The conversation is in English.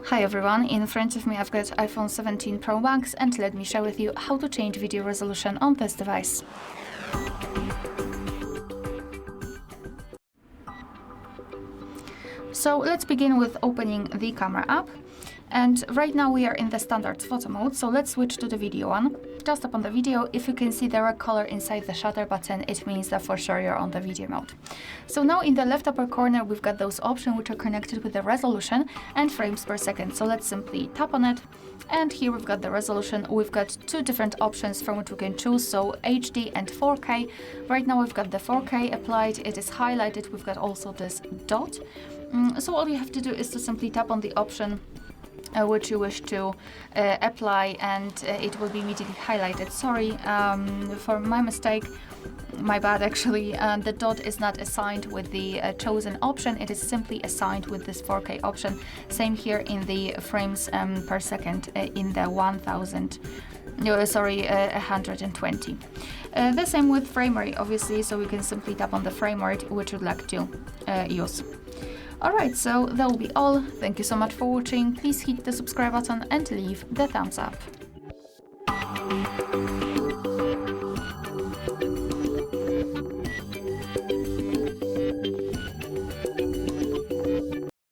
Hi everyone, in front of me I've got iPhone 17 Pro Max and let me share with you how to change video resolution on this device. So let's begin with opening the camera app. And right now we are in the standard photo mode, so let's switch to the video one. Just tap on the video. If you can see the red color inside the shutter button, it means that for sure you're on the video mode. So now in the left upper corner, we've got those options which are connected with the resolution and frames per second. So let's simply tap on it. And here we've got the resolution. We've got two different options from which we can choose, so HD and 4K. Right now we've got the 4K applied, it is highlighted, we've got also this dot. So all you have to do is to simply tap on the option which you wish to apply, and it will be immediately highlighted. Sorry for my mistake, my bad actually. The dot is not assigned with the chosen option, it is simply assigned with this 4K option. Same here in the frames per second in the 120. The same with frame rate, obviously, so we can simply tap on the frame rate which you'd like to use. Alright, so that will be all. Thank you so much for watching. Please hit the subscribe button and leave the thumbs up.